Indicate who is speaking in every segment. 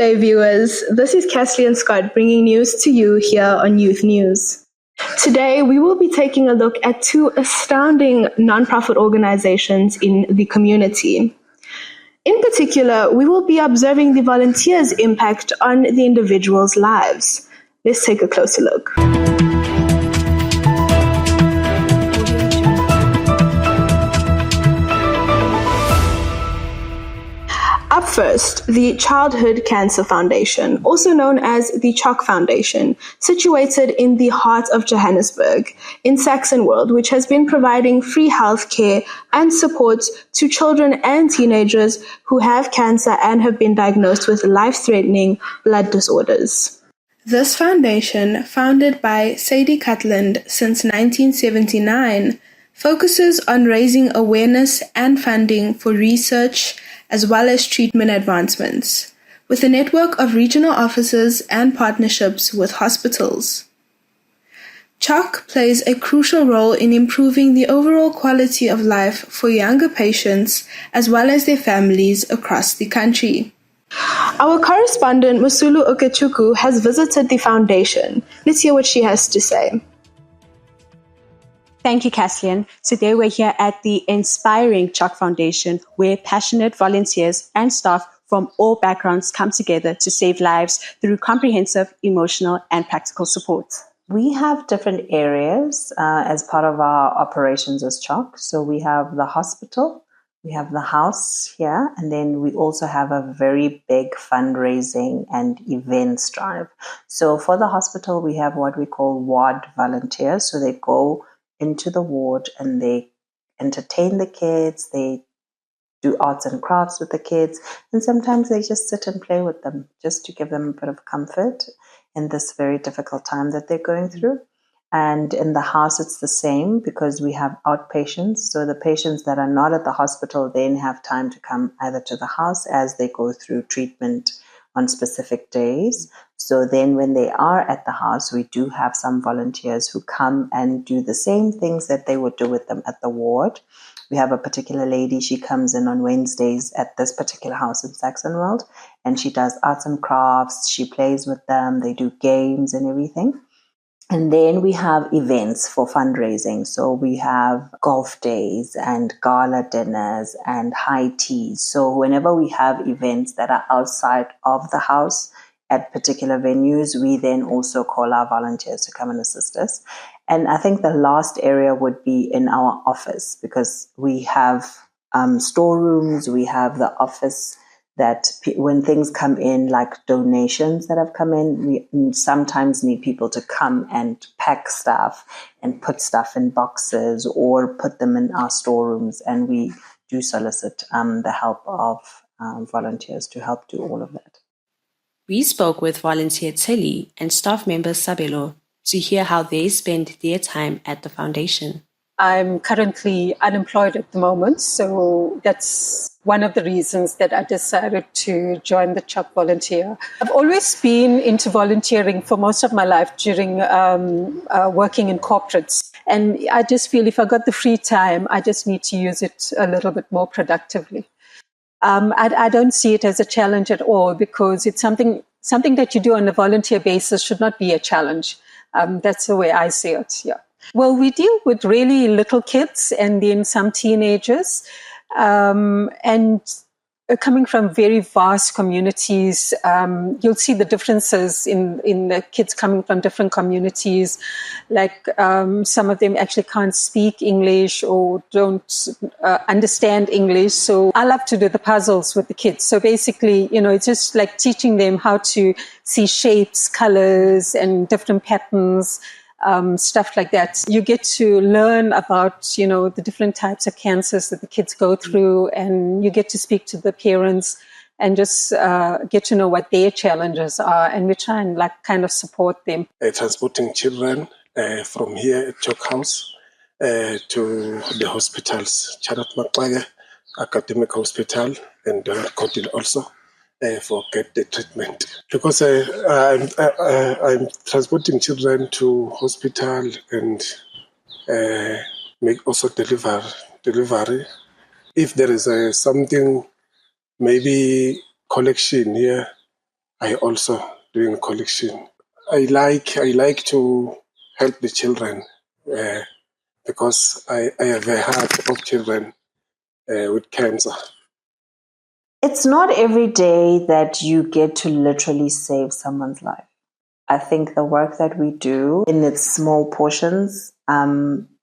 Speaker 1: day, viewers. This is Cassie and Scott bringing news to you here on Youth News. Today, we will be taking a look at two astounding nonprofit organizations in the community. In particular, we will be observing the volunteers' impact on the individuals' lives. Let's take a closer look. Up first, the Childhood Cancer Foundation, also known as the CHOC Foundation, situated in the heart of Johannesburg, in Saxonwold, which has been providing free health care and support to children and teenagers who have cancer and have been diagnosed with life-threatening blood disorders. This foundation, founded by Sadie Cutland since 1979, focuses on raising awareness and funding for research as well as treatment advancements, with a network of regional offices and partnerships with hospitals. CHOC plays a crucial role in improving the overall quality of life for younger patients as well as their families across the country. Our correspondent Musulu Okechukwu has visited the foundation. Let's hear what she has to say.
Speaker 2: Thank you, Cassian. Today we're here at the inspiring CHOC Foundation, where passionate volunteers and staff from all backgrounds come together to save lives through comprehensive, emotional, and practical support.
Speaker 3: We have different areas as part of our operations as CHOC. So we have the hospital, we have the house here, and then we also have a very big fundraising and events drive. So for the hospital, we have what we call ward volunteers. So they go into the ward and they entertain the kids, they do arts and crafts with the kids, and sometimes they just sit and play with them just to give them a bit of comfort in this very difficult time that they're going through. And in the house, it's the same because we have outpatients. So the patients that are not at the hospital then have time to come either to the house as they go through treatment on specific days. So then when they are at the house, we do have some volunteers who come and do the same things that they would do with them at the ward. We have a particular lady, she comes in on Wednesdays at this particular house in Saxonwold, and she does arts and crafts, she plays with them, they do games and everything. And then we have events for fundraising. So we have golf days and gala dinners and high teas. So whenever we have events that are outside of the house at particular venues, we then also call our volunteers to come and assist us. And I think the last area would be in our office because we have storerooms, we have the office that when things come in, like donations that have come in, we sometimes need people to come and pack stuff and put stuff in boxes or put them in our storerooms. And we do solicit the help of volunteers to help do all of that.
Speaker 2: We spoke with volunteer Tilly and staff member Sabelo to hear how they spend their time at the foundation.
Speaker 4: I'm currently unemployed at the moment, so that's one of the reasons that I decided to join the CHOC Volunteer. I've always been into volunteering for most of my life during working in corporates. And I just feel if I got the free time, I just need to use it a little bit more productively. I don't see it as a challenge at all because it's something that you do on a volunteer basis should not be a challenge. That's the way I see it, yeah. Well, we deal with really little kids and then some teenagers, and coming from very vast communities, you'll see the differences in the kids coming from different communities. Like some of them actually can't speak English or don't understand English. So I love to do the puzzles with the kids. So basically, it's just like teaching them how to see shapes, colors, and different patterns. Stuff like that. You get to learn about, the different types of cancers that the kids go through, and you get to speak to the parents and just get to know what their challenges are, and we try and kind of support them.
Speaker 5: Transporting children from here at CHOC House to the hospitals, Charat Makwaga Academic Hospital and Kotil also. For get the treatment because I'm transporting children to hospital and make also delivery. If there is something, maybe collection here, I also doing collection. I like to help the children because I have a heart of children with cancer.
Speaker 3: It's not every day that you get to literally save someone's life. I think the work that we do in its small portions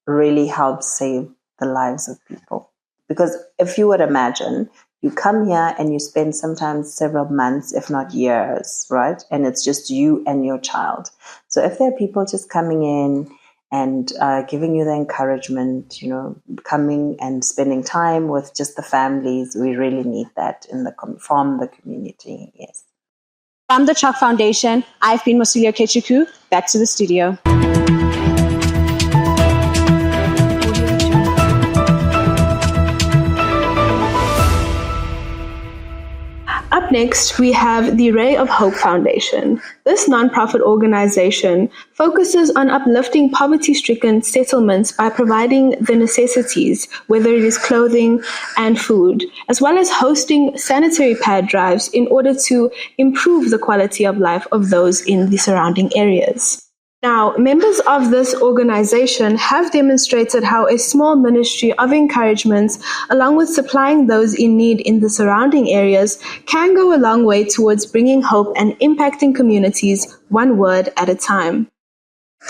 Speaker 3: really helps save the lives of people. Because if you would imagine, you come here and you spend sometimes several months, if not years, right? And it's just you and your child. So if there are people just coming in and giving you the encouragement, coming and spending time with just the families, we really need that from the community, yes.
Speaker 2: From the CHOC Foundation, I've been Mosilia Kechiku. Back to the studio.
Speaker 1: Up next, we have the Ray of Hope Foundation. This nonprofit organization focuses on uplifting poverty-stricken settlements by providing the necessities, whether it is clothing and food, as well as hosting sanitary pad drives in order to improve the quality of life of those in the surrounding areas. Now, members of this organization have demonstrated how a small ministry of encouragement, along with supplying those in need in the surrounding areas, can go a long way towards bringing hope and impacting communities one word at a time.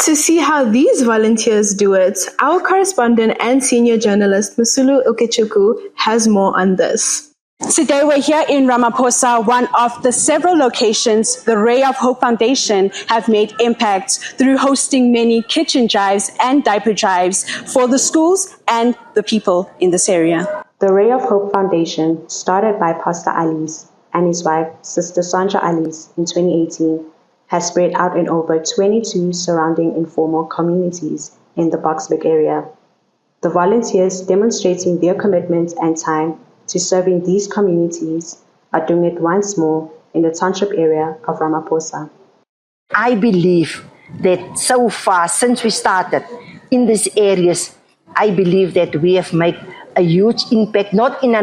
Speaker 1: To see how these volunteers do it, our correspondent and senior journalist Musulu Ukechuku has more on this.
Speaker 2: Today we're here in Ramaphosa, one of the several locations the Ray of Hope Foundation have made impact through hosting many kitchen drives and diaper drives for the schools and the people in this area.
Speaker 6: The Ray of Hope Foundation, started by Pastor Alice and his wife, Sister Sandra Alice, in 2018, has spread out in over 22 surrounding informal communities in the Boksburg area. The volunteers demonstrating their commitment and time to serving these communities are doing it once more in the township area of Ramaphosa.
Speaker 7: I believe that so far, since we started in these areas, I believe that we have made a huge impact, not in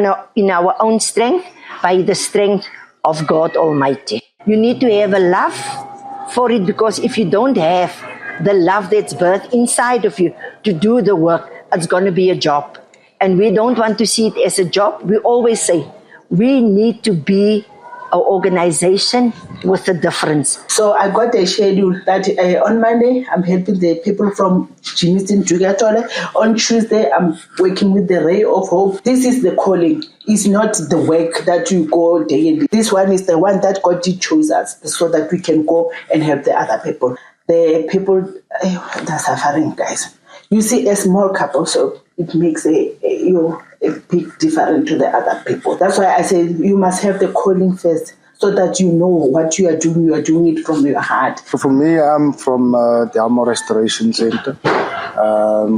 Speaker 7: our own strength, by the strength of God Almighty. You need to have a love for it, because if you don't have the love that's birthed inside of you to do the work, it's going to be a job. And we don't want to see it as a job. We always say we need to be an organization with a difference.
Speaker 8: So I got a schedule that on Monday, I'm helping the people from Jimistin Jugatole. On Tuesday, I'm working with the Ray of Hope. This is the calling. It's not the work that you go daily. This one is the one that God did choose us so that we can go and help the other people. The people that are suffering, guys. You see a small couple, so it makes a big difference to the other people. That's why I say you must have the calling first, so that you know what you are doing it from your heart.
Speaker 9: For me, I'm from the Alma Restoration Center.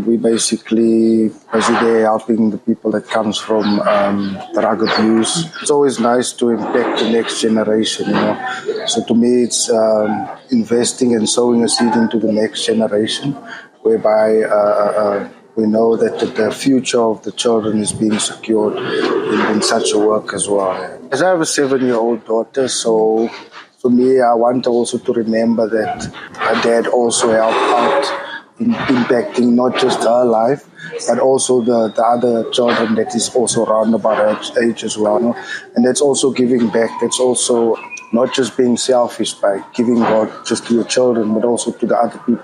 Speaker 9: We basically helping the people that comes from drug abuse. It's always nice to impact the next generation, So to me, it's investing and sowing a seed into the next generation, whereby we know that the future of the children is being secured in such a work as well. As I have a 7-year-old daughter, so for me, I want also to remember that her dad also helped out in impacting not just her life, but also the other children that is also around about her age as well. And that's also giving back. That's also not just being selfish by giving God just to your children, but also to the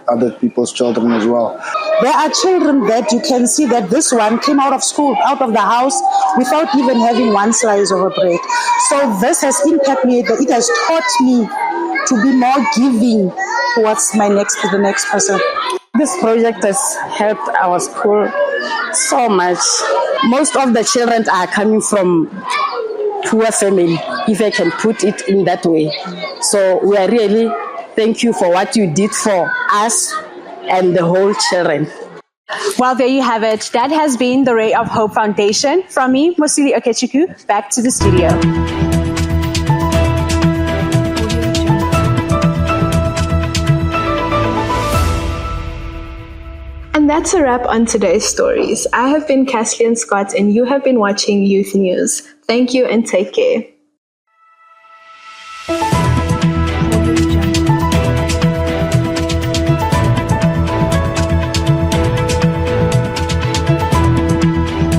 Speaker 9: other people's children as well.
Speaker 10: There are children that you can see that this one came out of school, out of the house, without even having one slice of a bread. So this has impacted me, it has taught me to be more giving towards the next person.
Speaker 11: This project has helped our school so much. Most of the children are coming from poor family, if I can put it in that way. So we are really thank you for what you did for us and the whole children.
Speaker 2: Well, there you have it. That has been the Ray of Hope Foundation. From me, Mosili Okechiku, back to the studio.
Speaker 1: And that's a wrap on today's stories. I have been Kathleen Scott and you have been watching Youth News. Thank you and take care.